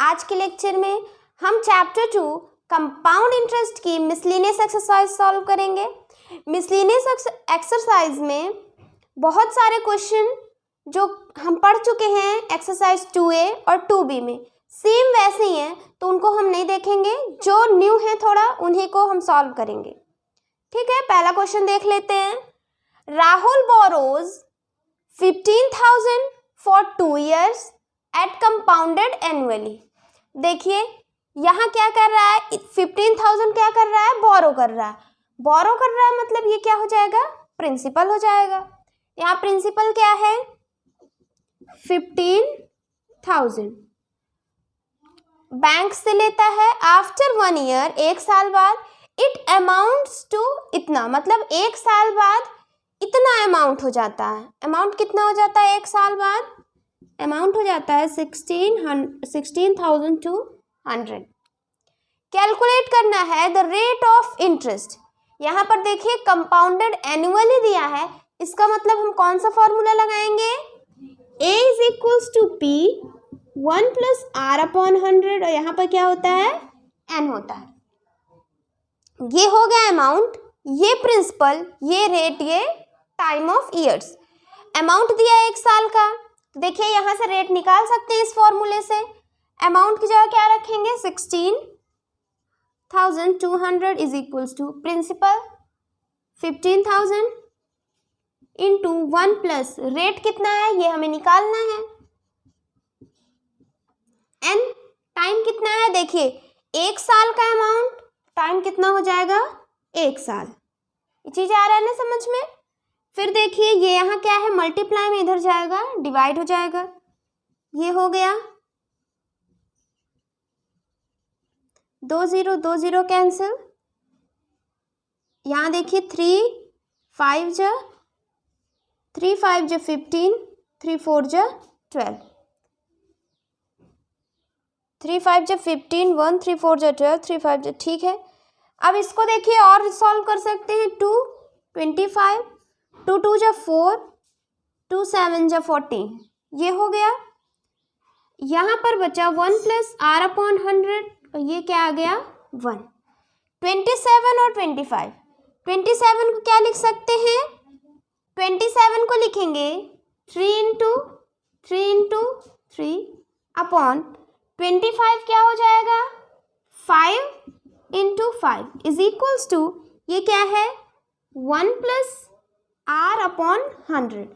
आज के लेक्चर में हम चैप्टर 2 कंपाउंड इंटरेस्ट की मिसलेनियस एक्सरसाइज सॉल्व करेंगे। मिसलेनियस एक्सरसाइज में बहुत सारे क्वेश्चन जो हम पढ़ चुके हैं एक्सरसाइज 2A और 2B में सेम वैसे ही हैं, तो उनको हम नहीं देखेंगे। जो न्यू है थोड़ा उन्हीं को हम सॉल्व करेंगे। ठीक है, पहला क्वेश्चन देख लेते हैं। Rahul borrows 15,000 for 2 years at compounded annually. देखिए यहाँ क्या कर रहा है, 15,000 क्या कर रहा है, बोरो कर रहा है। बोरो कर रहा है मतलब ये क्या हो जाएगा, प्रिंसिपल हो जाएगा। यहाँ प्रिंसिपल क्या है, 15,000 बैंक से लेता है। आफ्टर 1 year, एक साल बाद, इट अमाउंट्स टू इतना, मतलब एक साल बाद इतना अमाउंट हो जाता है। अमाउंट कितना हो जाता है एक साल बाद, अमाउंट हो जाता है 16,200। कैलकुलेट करना है द रेट ऑफ इंटरेस्ट। यहाँ पर देखिए कंपाउंडेड एनुअली दिया है, इसका मतलब हम कौन सा फॉर्मूला लगाएंगे, A is equals to P 1 + R/100 और यहाँ पर क्या होता है, N होता है। ये हो गया अमाउंट, ये प्रिंसिपल, ये रेट, ये टाइम ऑफ ईयर्स। अमाउंट दिया है एक साल का, देखिए यहाँ से रेट निकाल सकते हैं इस फॉर्मूले से। अमाउंट की जगह क्या रखेंगे, 16,200 is equals to principal 15,000 into 1 plus rate कितना है ये हमें निकालना है, एन टाइम कितना है, देखिए एक साल का अमाउंट, टाइम कितना हो जाएगा, एक साल। ये चीज आ रहा है ना समझ में। फिर देखिए ये यहाँ क्या है, मल्टीप्लाई में इधर जाएगा, डिवाइड हो जाएगा, ये हो गया 2 0 2 0 कैंसिल। यहाँ देखिए 3 5 जा 3 5 जा 15, 3 4 जा 12, 3 5 जा 15, 1 3 4 जा 12, 3 5 जा, ठीक है। अब इसको देखिए और सॉल्व कर सकते हैं, 2 25, 2 2 जा 4, 2 7 जा 14, ये हो गया। यहाँ पर बचा 1 + R/100 और ये क्या आ गया 1। 27 और 25, 27 को क्या लिख सकते हैं, 27 को लिखेंगे 3 × 3 अपॉन 25 क्या हो जाएगा 5 × 5 इज इक्वल्स टू, ये क्या है 1 + R/100,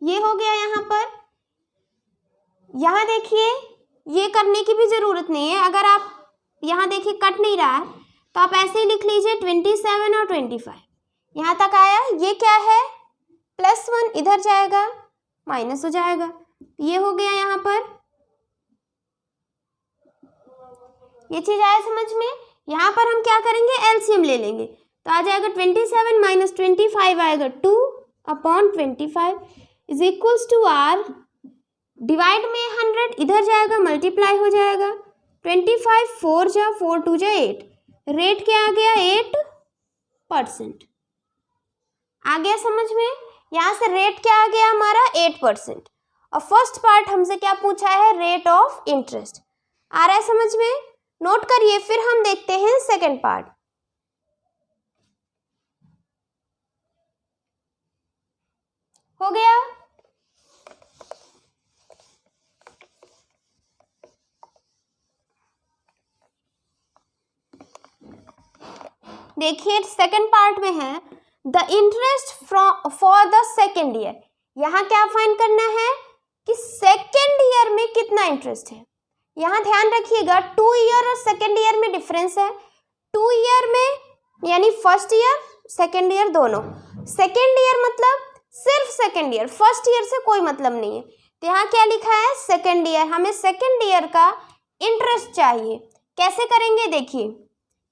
ये हो गया। यहाँ पर यहाँ देखिए ये करने की भी ज़रूरत नहीं है, अगर आप यहाँ देखिए कट नहीं रहा है तो आप ऐसे ही लिख लीजिए 27 और 25, यहाँ तक आया। ये क्या है, +1 इधर जाएगा, माइनस हो जाएगा, ये हो गया। यहाँ पर ये चीज़ आया समझ में। यहाँ पर हम क्या करेंगे, एलसीएम ले लेंगे, तो आ जाएगा 27 - 25 आएगा 2/25 is equals to R, divide में 100 इधर जाएगा, मल्टीप्लाई हो जाएगा, 25 4 जा 4 2 जा 8, रेट क्या आ गया 8%। आ गया समझ में। यहाँ से रेट क्या आ गया हमारा 8%। और फर्स्ट पार्ट हमसे क्या पूछा है, रेट ऑफ इंटरेस्ट। आ रहा है समझ में, नोट करिए। फिर हम देखते हैं सेकंड पार्ट। हो गया, देखिए सेकंड पार्ट में है the interest for the second year. यहाँ क्या फाइंड करना है कि सेकेंड ईयर में कितना इंटरेस्ट है। यहाँ ध्यान रखिएगा 2 ईयर और सेकेंड ईयर में डिफरेंस है। 2 ईयर में यानी फर्स्ट ईयर सेकेंड ईयर दोनों, सेकेंड ईयर मतलब सिर्फ सेकेंड ईयर, फर्स्ट ईयर से कोई मतलब नहीं है। तो यहाँ क्या लिखा है, सेकेंड ईयर, हमें सेकेंड ईयर का इंटरेस्ट चाहिए। कैसे करेंगे, देखिए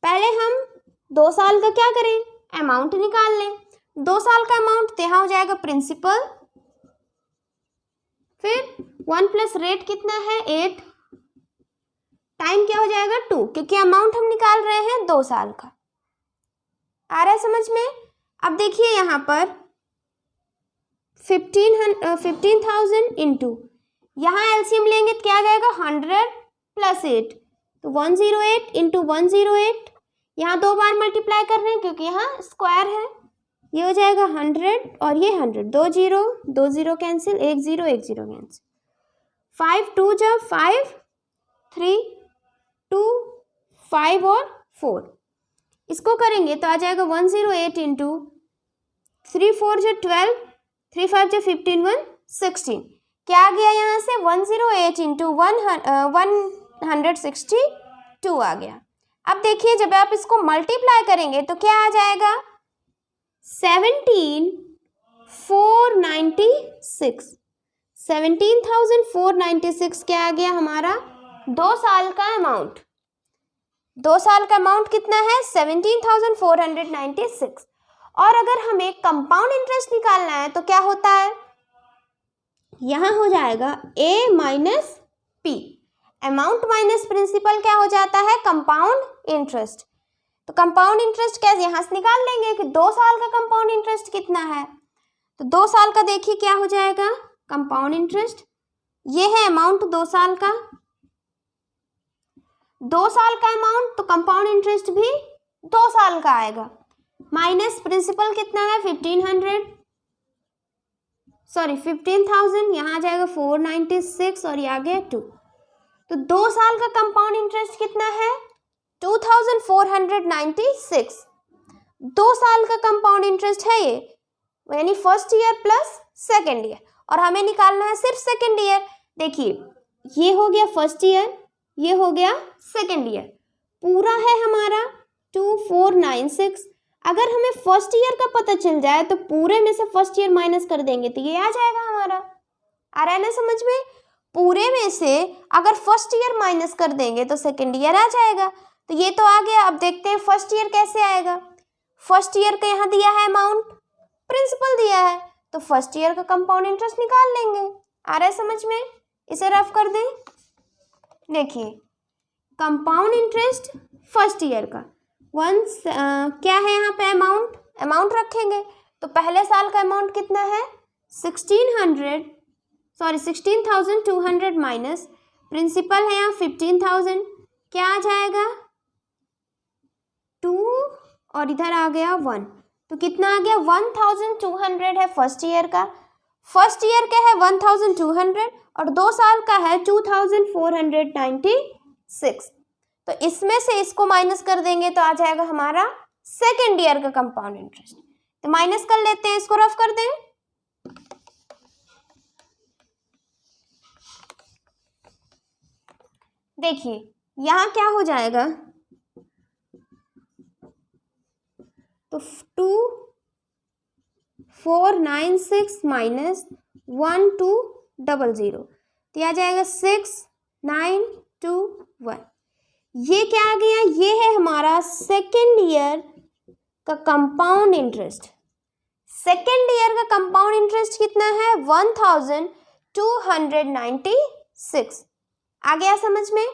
पहले हम 2 साल का क्या करें, अमाउंट निकाल लें। 2 साल का अमाउंट तो यहाँ हो जाएगा प्रिंसिपल, फिर 1 प्लस रेट कितना है 8, टाइम क्या हो जाएगा 2, क्योंकि अमाउंट हम निकाल रहे हैं 2 साल का। आ रहा है समझ में। अब देखिए यहाँ पर 15,000 इंटू, यहाँ एलसीएम लेंगे तो क्या आ जाएगा 100 प्लस 8, तो 108 इंटू 108, यहाँ 2 बार मल्टीप्लाई कर रहे हैं क्योंकि यहाँ स्क्वायर है, ये हो जाएगा 100 और ये 100, 2 0 कैंसिल, 1 0 कैंसिल, 5 2 जा 5, 3 2 5 और 4, इसको करेंगे तो आ जाएगा 108 इंटू 3 4 जो 12, 3 5 जो 15 1 16, क्या आ गया यहाँ से 108 इंटू 162 आ गया। अब देखिए जब आप इसको मल्टीप्लाई करेंगे तो क्या आ जाएगा 17,496 क्या आ गया हमारा 2 साल का अमाउंट। 2 साल का अमाउंट कितना है 17,496। और अगर हमें कंपाउंड इंटरेस्ट निकालना है तो क्या होता है, यहाँ हो जाएगा a minus p, amount minus principal क्या हो जाता है कंपाउंड इंटरेस्ट। तो कंपाउंड इंटरेस्ट कैसे यहाँ से निकाल लेंगे कि 2 साल का कंपाउंड इंटरेस्ट कितना है, तो 2 साल का देखिए क्या हो जाएगा कंपाउंड इंटरेस्ट, ये है अमाउंट 2 साल का, 2 साल का अमाउंट तो कंपाउंड इंटरेस्ट भी 2 साल का आएगा, माइनस प्रिंसिपल कितना है 15,000, यहाँ आ जाएगा 496 और ये आ गया 2, तो 2 साल का कंपाउंड इंटरेस्ट कितना है 2,496। 2 साल का कंपाउंड इंटरेस्ट है ये, यानी first year plus second year, और हमें निकालना है सिर्फ सेकेंड ईयर। देखिए ये हो गया फर्स्ट ईयर, ये हो गया सेकेंड ईयर, पूरा है हमारा 2496। अगर हमें फर्स्ट ईयर का पता चल जाए तो पूरे में से फर्स्ट ईयर माइनस कर देंगे तो ये आ जाएगा हमारा, आ रहा है ना समझ में, पूरे में से अगर फर्स्ट ईयर माइनस कर देंगे तो सेकेंड ईयर आ जाएगा, तो ये तो आ गया। अब देखते हैं फर्स्ट ईयर कैसे आएगा, फर्स्ट ईयर का यहाँ दिया है अमाउंट, प्रिंसिपल दिया है, तो फर्स्ट ईयर का कंपाउंड इंटरेस्ट निकाल लेंगे। आ रहा है समझ में, इसे रफ कर दें। देखिए कंपाउंड इंटरेस्ट फर्स्ट ईयर का क्या है यहाँ पे अमाउंट रखेंगे, तो पहले साल का अमाउंट कितना है 16,200 माइनस प्रिंसिपल है यहाँ 15,000, क्या आ जाएगा 2 और इधर आ गया 1, तो कितना आ गया 1,200 है फर्स्ट ईयर का, फर्स्ट ईयर का है 1,200 और 2 साल का है 2,496, तो इसमें से इसको माइनस कर देंगे तो आ जाएगा हमारा सेकेंड ईयर का कंपाउंड इंटरेस्ट। तो माइनस कर लेते हैं, इसको रफ कर दें। देखिए यहाँ क्या हो जाएगा, तो 2496 माइनस 1200, तो आ जाएगा 6921। ये क्या आ गया, ये है हमारा सेकेंड ईयर का कंपाउंड इंटरेस्ट। सेकेंड ईयर का कंपाउंड इंटरेस्ट कितना है 1296। आ गया समझ में,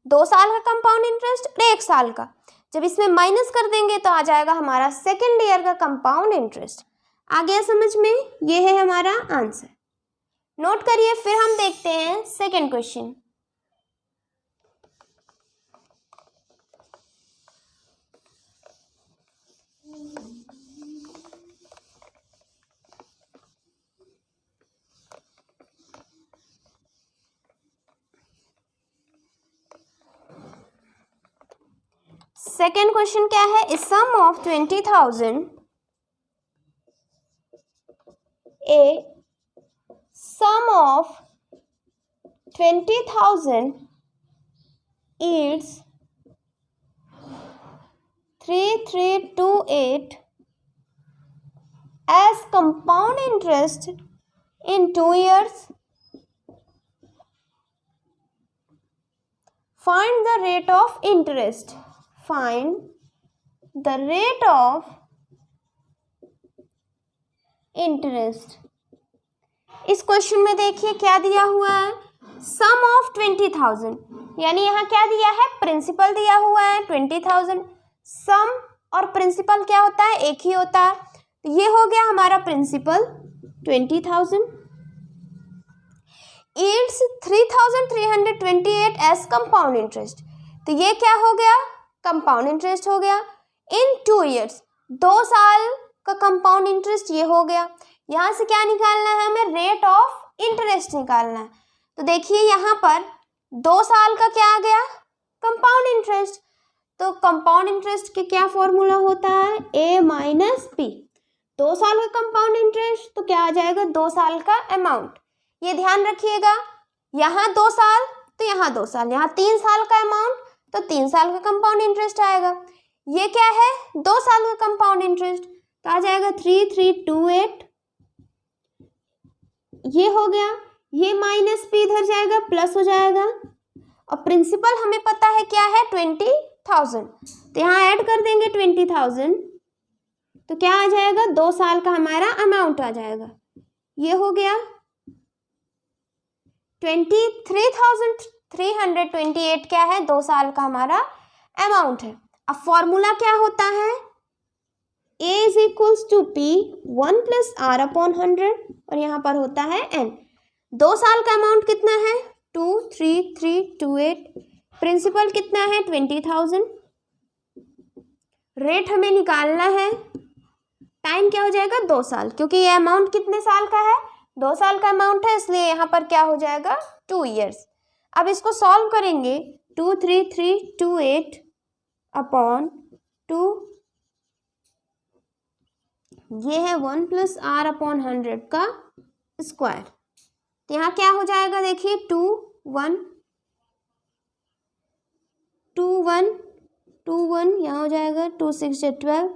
2 साल का कंपाउंड इंटरेस्ट और 1 साल का, जब इसमें माइनस कर देंगे तो आ जाएगा हमारा सेकेंड ईयर का कंपाउंड इंटरेस्ट। आ गया समझ में, ये है हमारा आंसर। नोट करिए, फिर हम देखते हैं सेकेंड क्वेश्चन। सेकेंड क्वेश्चन क्या है, सम of 20,000 sum of 20,000 is 3328 as compound interest in 2 years. Find the rate of interest. Find the rate of interest. इस क्वेश्चन में देखिए क्या दिया हुआ है, सम ऑफ 20,000, यानी यहाँ क्या दिया है प्रिंसिपल दिया हुआ है 20,000। सम और प्रिंसिपल क्या होता है, एक ही होता है, तो ये हो गया हमारा principal 20,000। yields 3328 as compound interest. तो ये क्या हो गया, कंपाउंड इंटरेस्ट हो गया। इन 2 years, 2 साल का कंपाउंड इंटरेस्ट ये हो गया। यहाँ से क्या निकालना है हमें, रेट ऑफ इंटरेस्ट निकालना है। तो देखिए यहाँ पर 2 साल का क्या आ गया, कंपाउंड इंटरेस्ट। तो कंपाउंड इंटरेस्ट के क्या फॉर्मूला होता है, a माइनस बी। 2 साल का कंपाउंड इंटरेस्ट तो क्या आ जाएगा, 2 साल का अमाउंट। ये ध्यान रखिएगा, यहाँ 2 साल तो यहाँ 2 साल, यहाँ 3 साल का अमाउंट तो 3 साल का कंपाउंड इंटरेस्ट आएगा। ये क्या है, 2 साल का कंपाउंड इंटरेस्ट, तो आ जाएगा 3328। ये हो गया, ये माइनस पी इधर जाएगा, प्लस हो जाएगा। और प्रिंसिपल हमें पता है क्या है, 20,000, तो यहाँ ऐड कर देंगे 20,000, तो क्या आ जाएगा, 2 साल का हमारा अमाउंट आ जाएगा। ये हो गया 23,328 क्या है, 2 साल का हमारा अमाउंट है। अब फॉर्मूला क्या होता है, a is equals to P 1 plus R upon 100, और यहाँ पर होता है n। 2 साल का अमाउंट कितना है, 23328, प्रिंसिपल कितना है 20,000, रेट हमें निकालना है, टाइम क्या हो जाएगा 2 साल, क्योंकि ये अमाउंट कितने साल का है, 2 साल का अमाउंट है, इसलिए यहाँ पर क्या हो जाएगा 2 years। अब इसको सॉल्व करेंगे, 23328 अपॉन 2, ये है 1 प्लस आर अपॉन 100 का स्क्वायर। तो यहाँ क्या हो जाएगा, देखिए 2 1 2 1 2 1, यहाँ हो जाएगा 2 6 12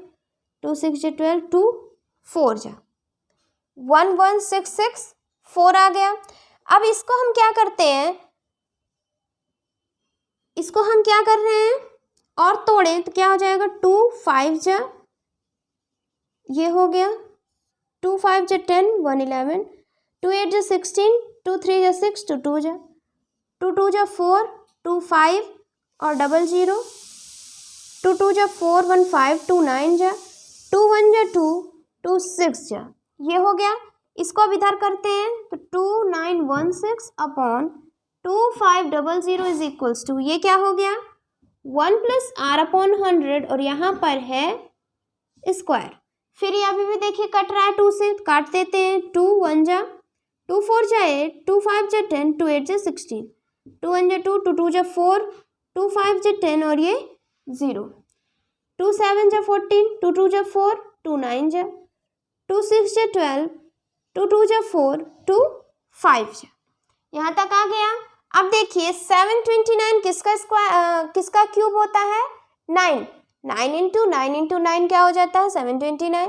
2 6 12 2 4 जा 1 1 6 6 4 आ गया। अब इसको हम क्या करते हैं, इसको हम क्या कर रहे हैं और तोड़ें तो क्या हो जाएगा, 2 5 जा, ये हो गया 2 5 जा 10 1 11, 2 8 जा 16, 2 3 जा 6, 2 2 जा 2 2 जा 4, 2 5 और 00, 2 2 जा 4 1 5, 2 9 जा 2 1 जा 2, 2 6 जा, ये हो गया। इसको अब इधर करते हैं तो 2916 अपॉन 2500 इज इक्वल्स टू, ये क्या हो गया 1 प्लस आर अपॉन 100, और यहाँ पर है स्क्वायर। फिर ये अभी भी देखिए कट रहा है 2 से, काट देते हैं, 2 1 जा 2 4 जा 8, 2 5 जा 10, 2 8 जा 16, 2 1 जा 2, 2 2 जा 4, 2 5 जा 10 और ये 0, 2 7 जा 14, 2 2 जा 4, 2 9 जा 2 6 जा 12, 2 2 जा 4, 2 5 जा, यहाँ तक आ गया। अब देखिए 729 किसका स्क्वायर किसका क्यूब होता है, 9 9 इंटू 9 क्या हो जाता है 729।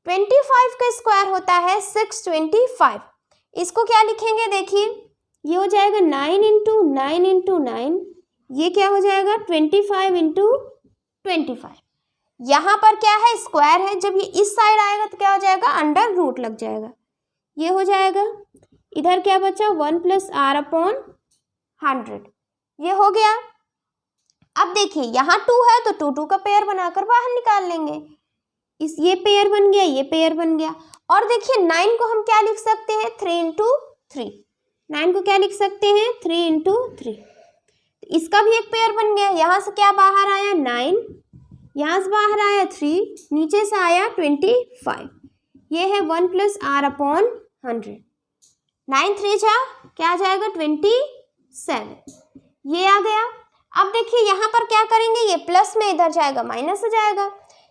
25 का स्क्वायर होता है 625। इसको क्या लिखेंगे, देखिए ये हो जाएगा 9 इंटू 9, ये क्या हो जाएगा 25 इंटू 25। यहाँ पर क्या है स्क्वायर है, जब ये इस साइड आएगा तो क्या हो जाएगा अंडर रूट लग जाएगा, ये हो जाएगा। इधर क्या बचा 1 प्लस आर अपॉन 100, ये हो गया। अब देखिए यहाँ 2 है तो 2 2 का पेयर बनाकर बाहर निकाल लेंगे, इस ये पेयर बन गया, ये पेयर बन गया। और देखिए 9 को हम क्या लिख सकते हैं 3 इंटू 3, 9 को क्या लिख सकते हैं 3 इंटू 3, इसका भी एक पेयर बन गया। यहाँ से क्या बाहर आया 9, यहाँ से बाहर आया 3, नीचे से आया 25, ये है 1 प्लस आर अपॉन 100। 9 3 जा क्या आ जाएगा 27, ये आ गया। अब देखिए यहाँ पर क्या करेंगे, ये प्लस में इधर जाएगा माइनस हो जाएगा,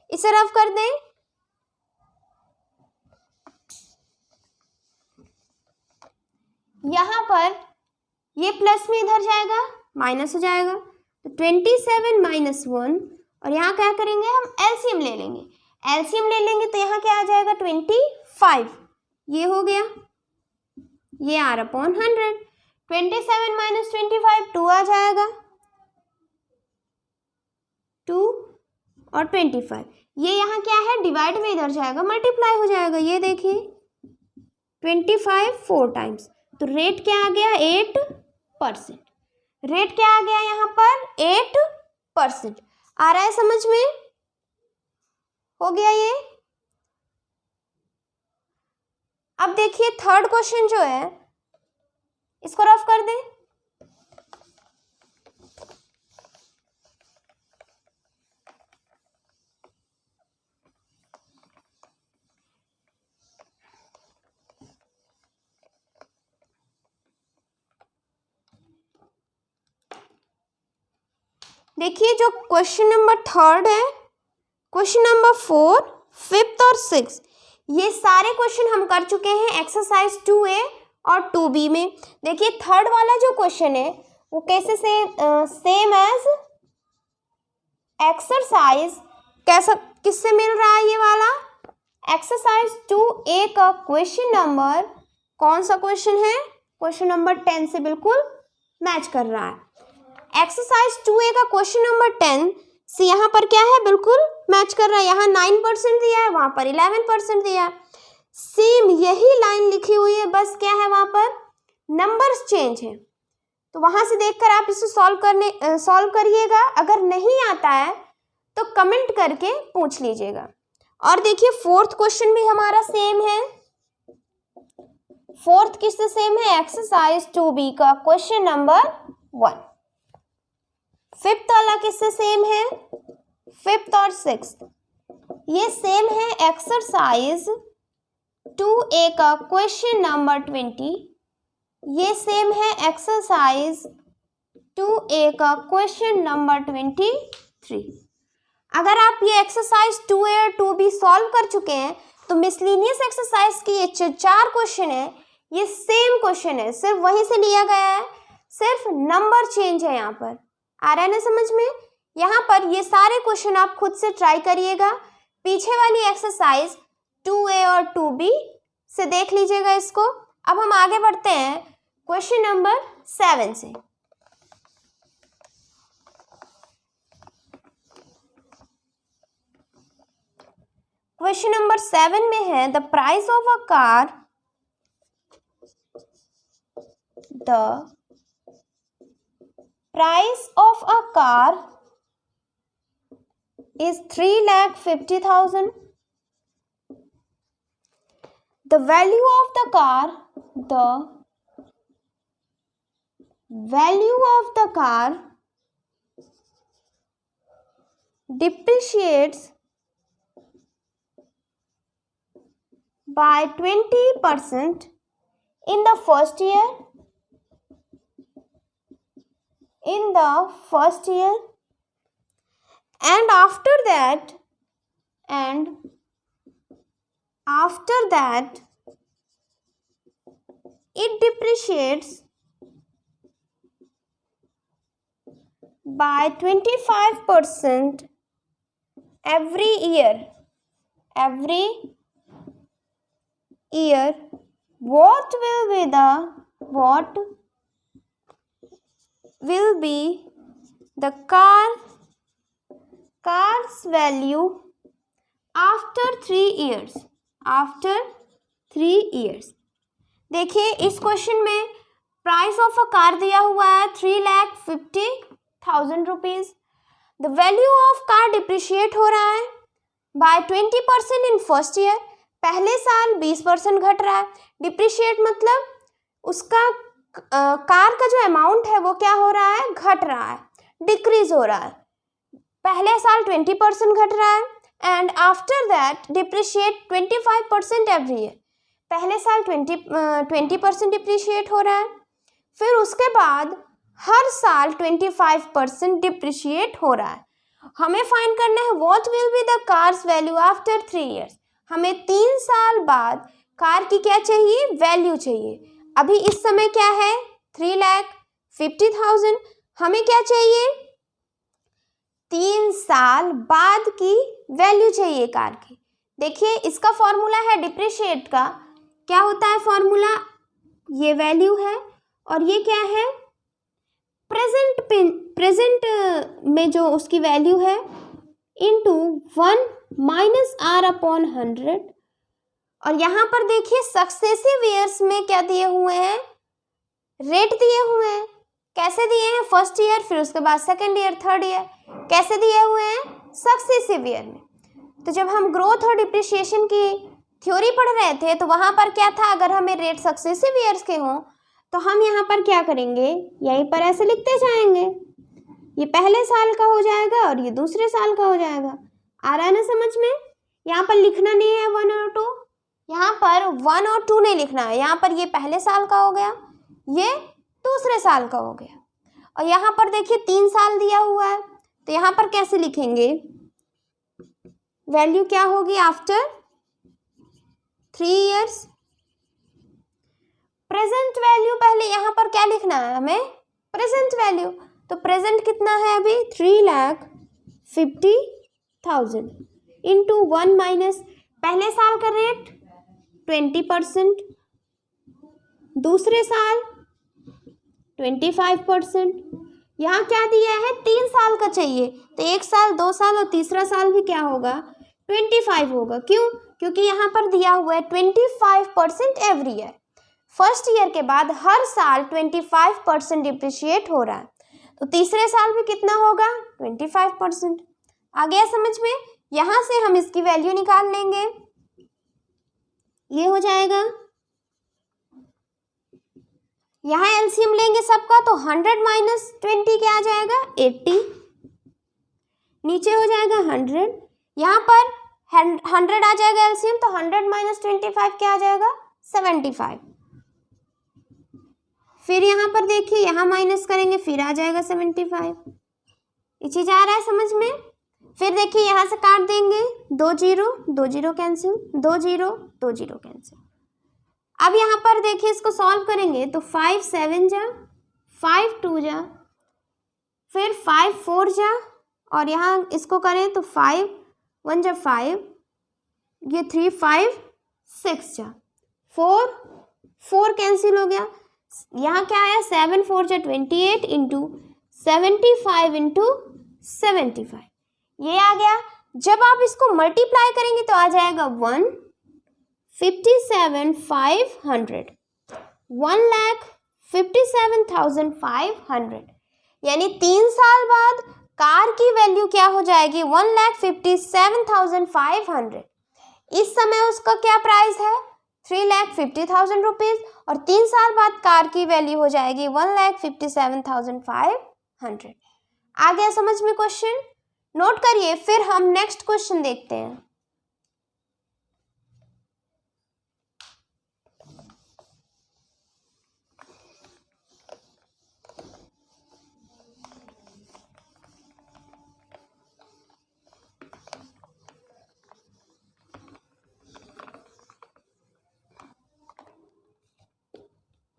इसे रफ कर दें, यहाँ पर ये प्लस में इधर जाएगा माइनस हो जाएगा, तो 27 माइनस 1, और यहाँ क्या करेंगे हम एलसीएम ले लेंगे, एलसीएम ले लेंगे तो यहाँ क्या आ जाएगा 25, ये हो गया, ये आर अपॉन 100। 27 माइनस 25 2 आ जाएगा, 2 और 25, ये यहाँ क्या है डिवाइड में इधर जाएगा मल्टीप्लाई हो जाएगा, ये देखिए 25 4 टाइम्स, तो रेट क्या आ गया 8%, रेट क्या आ गया यहाँ पर 8%। आ रहा है समझ में, हो गया ये। अब देखिए थर्ड क्वेश्चन जो है इसको रफ कर दें। देखिए जो क्वेश्चन नंबर 3 है, क्वेश्चन नंबर 4, 5th और 6, ये सारे क्वेश्चन हम कर चुके हैं एक्सरसाइज 2A और 2B में। देखिए 3rd वाला जो क्वेश्चन है वो कैसे से सेम एज एक्सरसाइज, कैसा किससे मिल रहा है ये वाला, एक्सरसाइज 2A का क्वेश्चन नंबर कौन सा क्वेश्चन है, क्वेश्चन नंबर 10 से बिल्कुल मैच कर रहा है। एक्सरसाइज 2A का क्वेश्चन नंबर 10 से यहाँ पर क्या है, बिल्कुल मैच कर रहा है। यहाँ 9% दिया है, वहाँ पर 11% दिया है। सेम यही लाइन लिखी हुई है, बस क्या है वहाँ पर नंबर्स चेंज है। तो वहाँ से देखकर आप इसे सॉल्व करिएगा। अगर नहीं आता है तो कमेंट करके पूछ लीजिएगा। और देखिए 4th क्वेश्चन भी हमारा सेम है। 4th किससे सेम है, एक्सरसाइज 2B का क्वेश्चन नंबर 1। 5th वाला किससे सेम है, 5th और 6th ये सेम है एक्सरसाइज 2A का क्वेश्चन नंबर 20, ये सेम है एक्सरसाइज 2A का क्वेश्चन नंबर 23। अगर आप ये एक्सरसाइज 2A और 2B सॉल्व कर चुके हैं तो मिसलिनियस एक्सरसाइज की ये 4 क्वेश्चन है, ये सेम क्वेश्चन है, सिर्फ वहीं से लिया गया है, सिर्फ नंबर चेंज है। यहाँ पर आ रहा है ना समझ में। यहाँ पर ये सारे क्वेश्चन आप खुद से ट्राई करिएगा। पीछे वाली एक्सरसाइज 2A और 2B से देख लीजिएगा इसको। अब हम आगे बढ़ते हैं क्वेश्चन नंबर 7 से। क्वेश्चन नंबर 7 में है the price of a car, the price of a car is 3,50,000. The value of the car, depreciates by 20% in the first year. And after that it depreciates by 25% every year. What will be the car's value after 3 years? देखिए इस question में price of a car दिया हुआ है 3,50,000 rupees. The value of car depreciate हो रहा है bye 20% in first year, पहले साल 20% घट रहा है। डिप्रिशिएट मतलब उसका कार का जो अमाउंट है वो क्या हो रहा है, घट रहा है, डिक्रीज हो रहा है। पहले साल 20% घट रहा है and after that depreciate 25% every year. पहले साल 20% डिप्रिशिएट हो रहा है, फिर उसके बाद हर साल 25% डिप्रिशिएट हो रहा है। हमें फाइंड करना है what will be the cars value after 3 years. हमें 3 साल बाद कार की क्या चाहिए, वैल्यू चाहिए। अभी इस समय क्या है 3,50,000, हमें क्या चाहिए 3 साल बाद की वैल्यू चाहिए कार की। देखिए इसका फॉर्मूला है डिप्रिशिएट का, क्या होता है फॉर्मूला, ये वैल्यू है और ये क्या है प्रेजेंट में जो उसकी वैल्यू है इनटू 1 माइनस r अपॉन 100। और यहाँ पर देखिए सक्सेसिव ईयर्स में क्या दिए हुए हैं, रेट दिए हुए हैं। कैसे दिए हैं, फर्स्ट ईयर, फिर उसके बाद सेकेंड ईयर, थर्ड ईयर, कैसे दिए हुए हैं सक्सेसिव ईयर में। तो जब हम ग्रोथ और डिप्रिशिएशन की थ्योरी पढ़ रहे थे तो वहाँ पर क्या था, अगर हमें रेट सक्सेसिव ईयर्स के हों तो हम यहाँ पर क्या करेंगे, यहीं पर ऐसे लिखते जाएंगे। ये पहले साल का हो जाएगा और ये दूसरे साल का हो जाएगा। आ रहा है ना समझ में? यहाँ पर लिखना नहीं है 1 और 2, यहाँ पर 1 और 2 नहीं लिखना है। यहाँ पर ये पहले साल का हो गया, ये दूसरे साल का हो गया। और यहाँ पर देखिए 3 साल दिया हुआ है, तो यहाँ पर कैसे लिखेंगे, वैल्यू क्या होगी आफ्टर 3 इयर्स। प्रेजेंट वैल्यू पहले यहाँ पर क्या लिखना है हमें, प्रेजेंट वैल्यू। तो प्रेजेंट कितना है अभी 3,50,000 इंटू 1 माइनस पहले साल का रेट 20%, दूसरे साल 25%। यहाँ क्या दिया है 3 साल का चाहिए, तो 1 साल 2 साल और तीसरा साल भी क्या होगा 25 होगा। क्यों? क्योंकि यहाँ पर दिया हुआ है 25% एवरी ईयर। फर्स्ट ईयर के बाद हर साल 25% डिप्रिशिएट हो रहा है, तो तीसरे साल भी कितना होगा 25%। आ गया समझ में? यहाँ से हम इसकी वैल्यू निकाल लेंगे, ये हो जाएगा। यहाँ एलसीएम लेंगे सबका, तो 100 माइनस 20 क्या आ जाएगा 80, नीचे हो जाएगा 100। यहाँ पर 100 आ जाएगा एलसीएम, तो 100 माइनस 25 क्या आ जाएगा 75। फिर यहाँ पर देखिए यहाँ माइनस करेंगे, फिर आ जाएगा 75। ये चीज आ रहा है समझ में? फिर देखिए यहाँ से काट देंगे, 2 0 2 0 कैंसिल, 2 0 2 0 कैंसिल। अब यहाँ पर देखिए इसको सॉल्व करेंगे, तो 5 7 जा, 5 2 जा, फिर 5 4 जा, और यहाँ इसको करें तो 5 1 जा 5, ये 3 5 6 जा, 4 4 कैंसिल हो गया। यहाँ क्या आया 7 4 जा 28 इंटू 75 इंटू 75, ये आ गया। जब आप इसको मल्टीप्लाई करेंगे तो आ जाएगा 1,57,500, 1,57,500। यानी 3 साल बाद कार की वैल्यू क्या हो जाएगी 1,57,500। इस समय उसका क्या प्राइस है 3,50,000 रुपीज, और 3 साल बाद कार की वैल्यू हो जाएगी 1,57,500। आ गया समझ में क्वेश्चन? नोट करिए, फिर हम नेक्स्ट क्वेश्चन देखते हैं।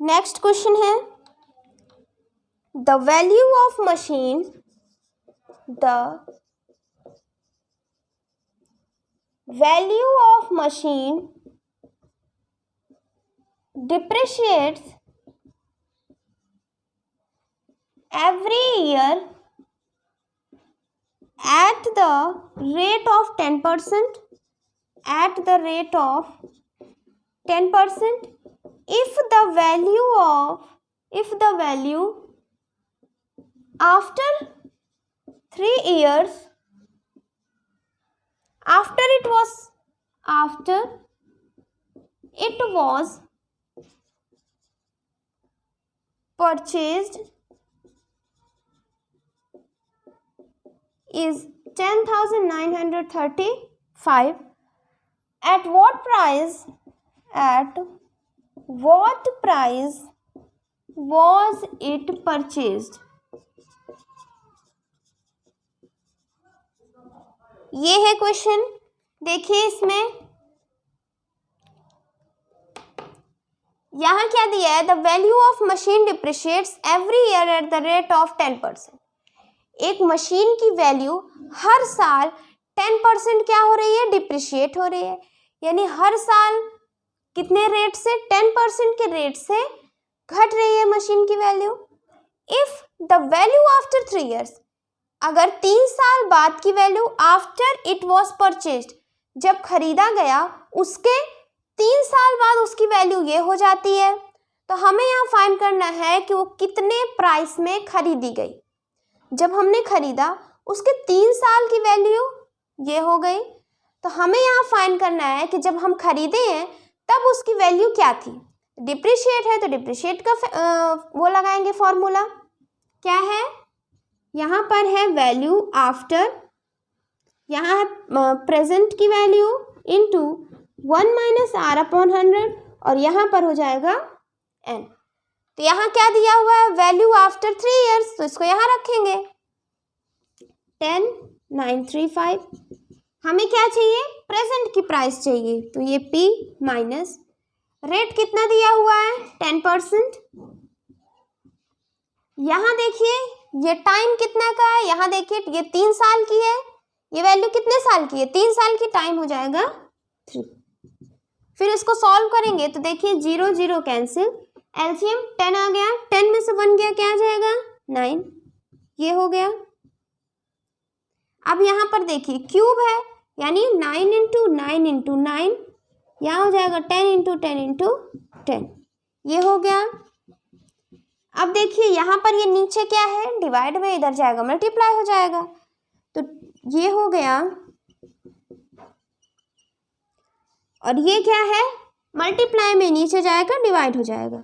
नेक्स्ट क्वेश्चन है the value of machine, the value of machine depreciates every year at the rate of 10%, at the rate of 10%, if the value after 3 years, after it was purchased is 10,935, at what price was it purchased? ये है question. देखिए इसमें यहाँ क्या दिया है, the value of machine depreciates every year at the rate of 10%। एक machine की वैल्यू हर साल 10% क्या हो रही है, डिप्रिशिएट हो रही है। यानी हर साल कितने रेट से, 10% के रेट से घट रही है मशीन की value. If the value after 3 years, अगर 3 साल बाद की value after it was purchased, जब खरीदा गया उसके 3 साल बाद उसकी वैल्यू ये हो जाती है, तो हमें यहाँ फाइंड करना है कि वो कितने प्राइस में खरीदी गई। जब हमने खरीदा उसके 3 साल की वैल्यू ये हो गई, तो हमें यहाँ फाइंड करना है कि जब हम खरीदे हैं तब उसकी वैल्यू क्या थी। डिप्रिशिएट है तो डिप्रिशिएट का वो लगाएंगे फॉर्मूला, क्या है, यहाँ पर है वैल्यू आफ्टर, यहाँ है प्रेजेंट की value into 1 minus R upon 100 और यहाँ पर हो जाएगा n। तो यहाँ क्या दिया हुआ है, वैल्यू आफ्टर 3 इयर्स, तो इसको यहाँ रखेंगे 10,935। हमें क्या चाहिए, प्रेजेंट की प्राइस चाहिए, तो ये p माइनस रेट कितना दिया हुआ है 10%। यहाँ देखिए ये टाइम कितना का है, यहाँ देखिए ये 3 साल की है, ये वैल्यू कितने साल की है, 3 साल की, टाइम हो जाएगा 3। फिर इसको सॉल्व करेंगे तो देखिए 0 0 कैंसिल, एलसीएम 10 आ गया, 10 में से 1 गया, क्या आ जाएगा 9, ये हो गया। अब यहाँ पर देखिए क्यूब है, यानी 9 इंटू 9 इंटू 9, यहाँ हो जाएगा 10 इंटू 10 इंटू 10, ये हो गया। अब देखिए यहाँ पर ये नीचे क्या है, डिवाइड में इधर जाएगा मल्टीप्लाई हो जाएगा, तो ये हो गया, और ये क्या है, मल्टीप्लाई में नीचे जाएगा डिवाइड हो जाएगा,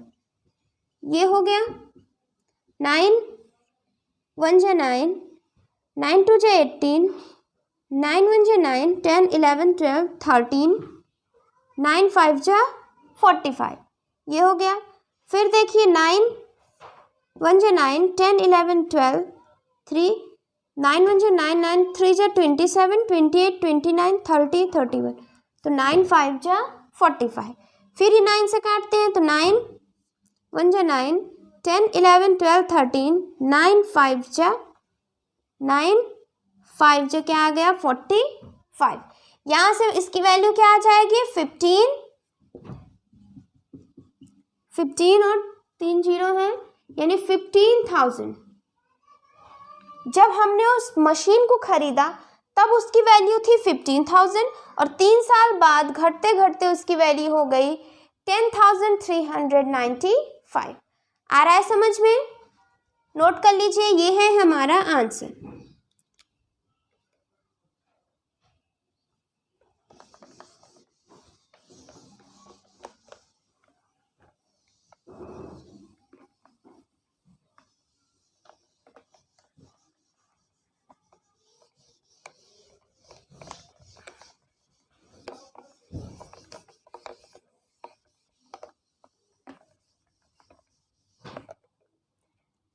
ये हो गया। 9 1 जा 9, 9 2 जा 18, 9 1 जा 9, 10 11 12 13, 9 5 जा 45, ये हो गया। फिर देखिए 9 1 जा 9, 10 11 12 3, 9 1 जा 9, 9 3 जा 27 28 29 30 31, तो 9 5 जा 45। फिर ही 9 से काटते हैं तो 9 1 जा 9, 10 11 12 13, 9 5 जा 9 5 जा क्या आ गया 45। यहाँ से इसकी वैल्यू क्या आ जाएगी 15 और 3 0 है, यानी 15,000। जब हमने उस मशीन को खरीदा तब उसकी वैल्यू थी 15,000 और 3 साल बाद घटते घटते उसकी वैल्यू हो गई 10,395। आ रहा है समझ में, नोट कर लीजिए, ये है हमारा आंसर।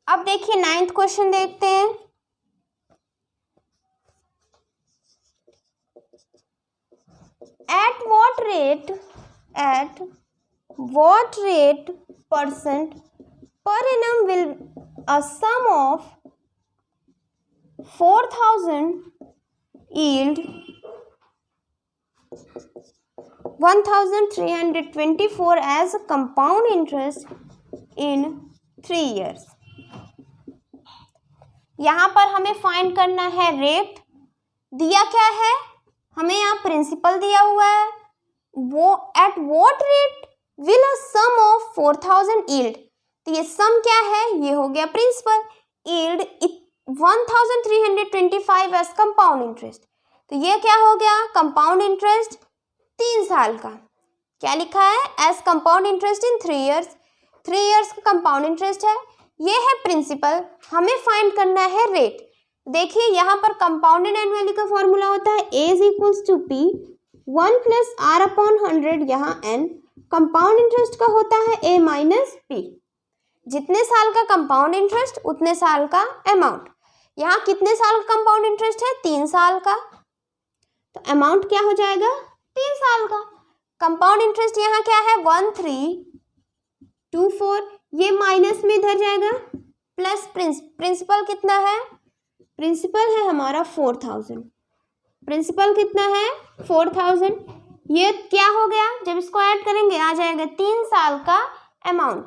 अब देखिए 9th क्वेश्चन देखते हैं। At what rate percent per annum will a sum of 4,000 yield 1,324 as a compound interest in 3 years? यहाँ पर हमें फाइंड करना है रेट, दिया क्या है, हमें यहाँ प्रिंसिपल दिया हुआ है, वो at what rate will a sum of 4,000 yield, तो ये सम क्या है, ये हो गया principal, yield 1,325 as compound interest, तो ये क्या हो गया कंपाउंड इंटरेस्ट 3 साल का, क्या लिखा है as compound interest in 3 years, 3 years का कंपाउंड इंटरेस्ट है, ये है प्रिंसिपल, हमें फाइंड करना है रेट। देखिए यहाँ पर कंपाउंडेड एनुअली का फॉर्मूला होता है A is equals to P 1 plus R upon 100, यहाँ N, कंपाउंड इंटरेस्ट का होता है A माइनस P, जितने साल का कंपाउंड इंटरेस्ट उतने साल का अमाउंट, यहाँ कितने साल का कंपाउंड इंटरेस्ट है 3 साल का, तो अमाउंट क्या हो जाएगा 3 साल का। कंपाउंड इंटरेस्ट यहाँ क्या है 1324, ये माइनस में इधर जाएगा, प्लस प्रिंसिपल कितना है, प्रिंसिपल है हमारा 4,000, प्रिंसिपल कितना है 4,000, ये क्या हो गया जब इसको ऐड करेंगे आ जाएगा 3 साल का अमाउंट,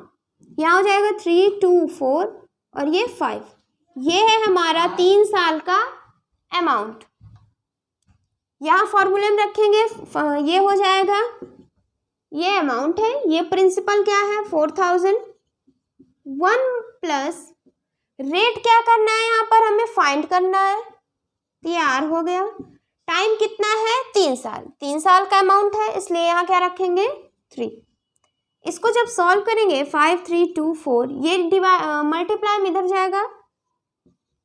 यहाँ हो जाएगा 3 2 4 और ये 5, ये है हमारा 3 साल का अमाउंट। यहाँ फॉर्मूले में रखेंगे, ये हो जाएगा, ये अमाउंट है, ये प्रिंसिपल क्या है 4,000, 1 प्लस रेट क्या करना है, यहाँ पर हमें फाइंड करना है, तो ये R हो गया, टाइम कितना है 3 साल, 3 साल का अमाउंट है इसलिए यहाँ क्या रखेंगे 3, इसको जब सॉल्व करेंगे 5 3 2 4, ये मल्टीप्लाई में इधर जाएगा,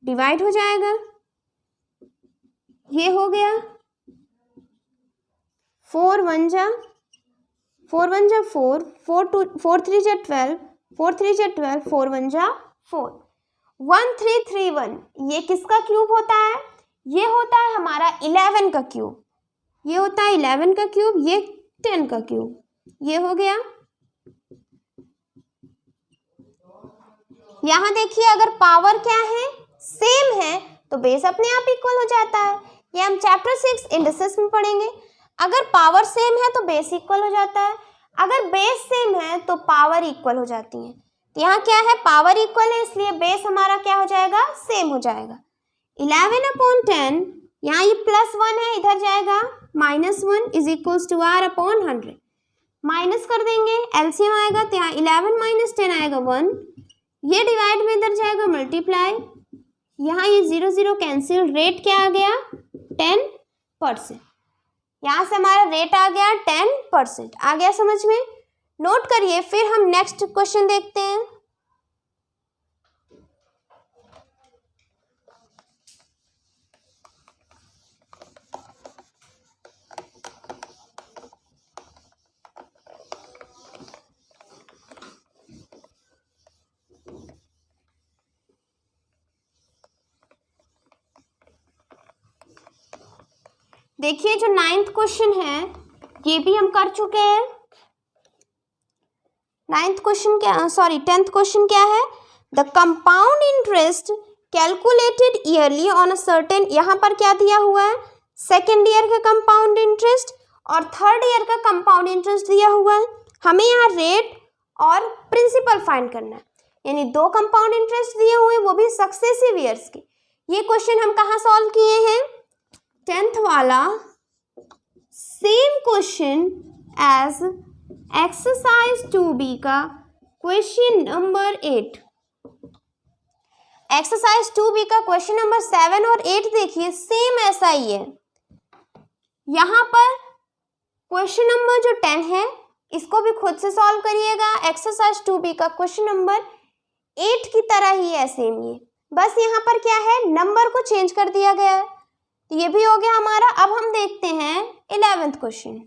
डिवाइड हो जाएगा, ये हो गया 4 1 जा 4 4, 4 3 जा 12, 4 3 जा 12, 4 1 जा 4, 1 3 3 1, ये किसका क्यूब होता है? ये होता है हमारा 11 का क्यूब, ये होता है 11 का क्यूब, ये 10 का क्यूब, ये हो गया। यहाँ देखिए अगर पावर क्या है, सेम है, तो बेस अपने आप इक्वल हो जाता है। ये हम चैप्टर 6 इंडिसेस में पढ़ेंगे। अगर पावर सेम है तो बेस इक्वल हो जाता है, अगर बेस सेम है तो पावर इक्वल हो जाती है। तो यहाँ क्या है, पावर इक्वल है, इसलिए बेस हमारा क्या हो जाएगा, सेम हो जाएगा। 11/10, यहाँ ये +1 है, इधर जाएगा -1 is equals to R/100, minus कर देंगे, एलसीएम आएगा तो यहाँ 11 - 10 आएगा 1, ये डिवाइड में इधर जाएगा मल्टीप्लाई, यहाँ ये 0 0 कैंसिल, रेट क्या आ गया 10%। यहाँ से हमारा रेट आ गया 10%। आ गया समझ में? नोट करिए, फिर हम नेक्स्ट क्वेश्चन देखते हैं। देखिए जो 9th क्वेश्चन है ये भी हम कर चुके हैं। 10th क्वेश्चन क्या है, the compound interest calculated yearly on a certain, यहाँ पर क्या दिया हुआ है, सेकेंड ईयर का कंपाउंड इंटरेस्ट और थर्ड ईयर का कंपाउंड इंटरेस्ट दिया हुआ है। हमें यहाँ रेट और प्रिंसिपल फाइंड करना है, यानी 2 कंपाउंड इंटरेस्ट दिए हुए, वो भी सक्सेसिव ईयर्स के। ये क्वेश्चन हम कहाँ सॉल्व किए हैं, 10th वाला same question as exercise 2B का क्वेश्चन नंबर 8। एक्सरसाइज 2B का क्वेश्चन नंबर 7 और 8 देखिए सेम ऐसा ही है। यहाँ पर क्वेश्चन नंबर जो 10 है इसको भी खुद से सॉल्व करिएगा, एक्सरसाइज 2B का क्वेश्चन नंबर 8 की तरह ही है सेम ये, बस यहाँ पर क्या है, नंबर को चेंज कर दिया गया है। ये भी हो गया हमारा। अब हम देखते हैं 11th क्वेश्चन।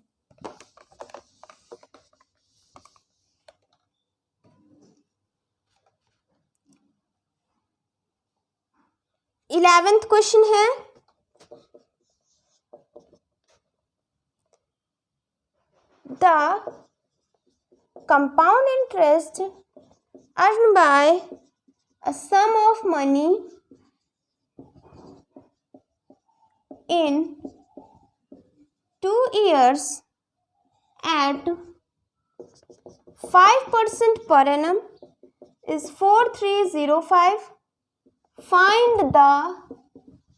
इलेवेंथ क्वेश्चन है, the compound interest earn by a sum of money in 2 years at 5% per annum is 4305. Find the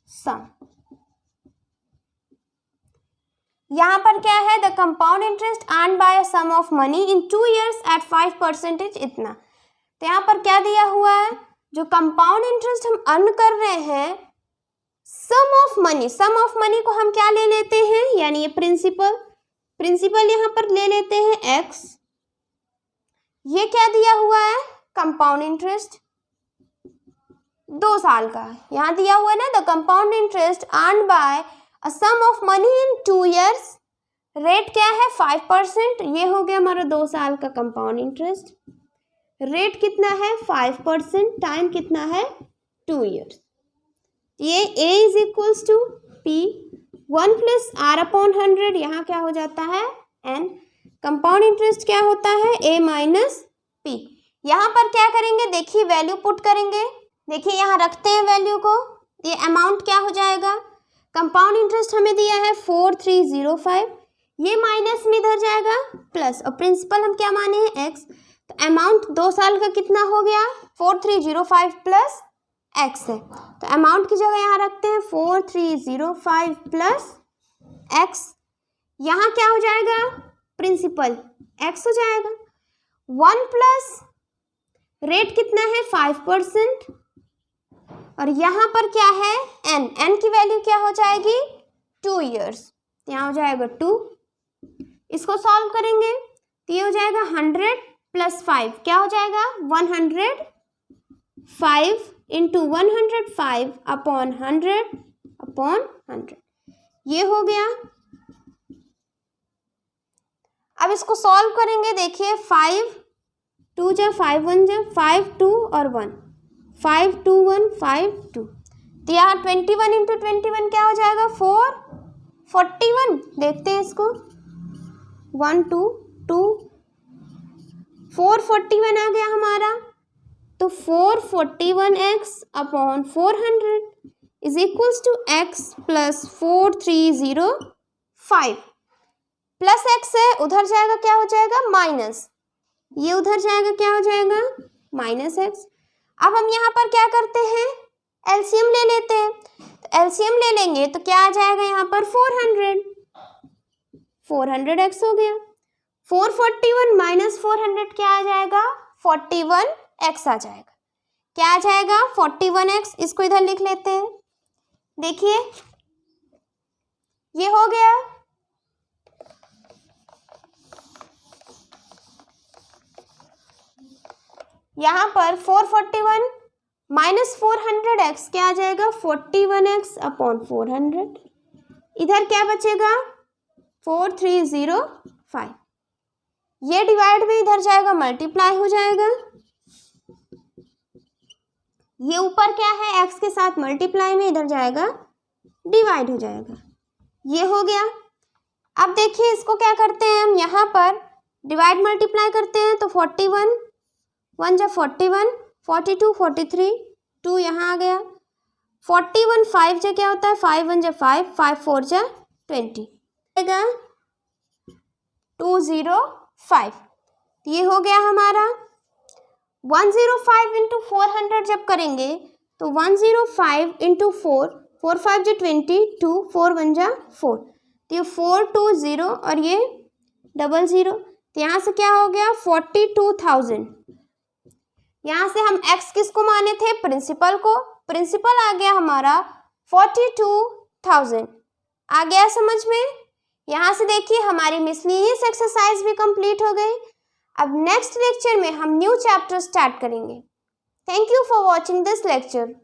sum. यहाँ पर क्या है, the compound interest earn by a sum of money in 2 years at 5% इतना। तो यहाँ पर क्या दिया हुआ है, जो कंपाउंड इंटरेस्ट हम अर्न कर रहे हैं, सम ऑफ मनी को हम क्या ले लेते हैं, यानी ये प्रिंसिपल यहाँ पर ले लेते हैं x। ये क्या दिया हुआ है, कंपाउंड इंटरेस्ट 2 साल का, यहाँ दिया हुआ है ना, the compound interest earn by a sum of money in 2 years, rate क्या है 5%, ये हो गया हमारा 2 साल का कंपाउंड इंटरेस्ट। रेट कितना है 5%, टाइम कितना है 2 years। ये a is equals to p, 1 plus R/100, यहाँ क्या हो जाता है n। कंपाउंड इंटरेस्ट क्या होता है a माइनस p। यहाँ पर क्या करेंगे, देखिए वैल्यू पुट करेंगे, देखिए यहाँ रखते हैं वैल्यू को, ये अमाउंट क्या हो जाएगा, कंपाउंड इंटरेस्ट हमें दिया है 4305, ये माइनस में इधर जाएगा प्लस, और प्रिंसिपल हम क्या माने हैं x, तो अमाउंट 2 साल का कितना हो गया 4305 प्लस x है, तो अमाउंट की जगह यहाँ रखते हैं 4305 प्लस x, यहाँ क्या हो जाएगा, प्रिंसिपल x हो जाएगा, 1 प्लस रेट कितना है 5%, और यहाँ पर क्या है n की वैल्यू क्या हो जाएगी 2 years, यहाँ हो जाएगा 2, इसको सॉल्व करेंगे तो ये हो जाएगा 100 प्लस 5 क्या हो जाएगा 105 इंटू 105 अपॉन 100 ये हो गया। अब इसको सॉल्व करेंगे। देखिए 5 2 जा 5 1 जा 5 2 और 1 5 2 1 5 2 तो यहाँ 21 इंटू 21 क्या हो जाएगा 441। देखते हैं इसको 1 2 2 441 आ गया हमारा। तो 441x upon 400 is equals to x plus 4305 plus x है उधर जाएगा क्या हो जाएगा माइनस, ये उधर जाएगा क्या हो जाएगा माइनस x। अब हम यहाँ पर क्या करते हैं एलसीएम ले लेते हैं। तो एलसीएम ले लेंगे तो क्या आ जाएगा यहाँ पर 400x हो गया। 441 माइनस 400 क्या आ जाएगा 41x आ जाएगा। क्या आ जाएगा 41x। इसको इधर लिख लेते हैं। देखिए ये हो गया। यहाँ पर 441 माइनस 400x क्या आ जाएगा 41x अपॉन 400। इधर क्या बचेगा 4305। ये डिवाइड में इधर जाएगा मल्टीप्लाई हो जाएगा। ये ऊपर क्या है x के साथ मल्टीप्लाई में इधर जाएगा डिवाइड हो जाएगा। ये हो गया। अब देखिए इसको क्या करते हैं हम यहाँ पर डिवाइड मल्टीप्लाई करते हैं। तो 41 1 जा 41 42 43 2 यहाँ आ गया। 41 5 जा क्या होता है 5 1 जा 5 5 4 जा 20 आएगा 205। ये हो गया हमारा। 105 इंटू 400 जब करेंगे तो 105 इंटू 4 4 5 जा 20 2 4 1 जा 4 तो ये 420 और ये 00 तो यहाँ से क्या हो गया 42,000। यहाँ से हम x किसको माने थे प्रिंसिपल को। प्रिंसिपल आ गया हमारा 42,000। आ गया समझ में। यहाँ से देखिए हमारी मिसलेनियस एक्सरसाइज भी कंप्लीट हो गई। अब नेक्स्ट लेक्चर में हम न्यू चैप्टर स्टार्ट करेंगे। Thank you for watching this lecture.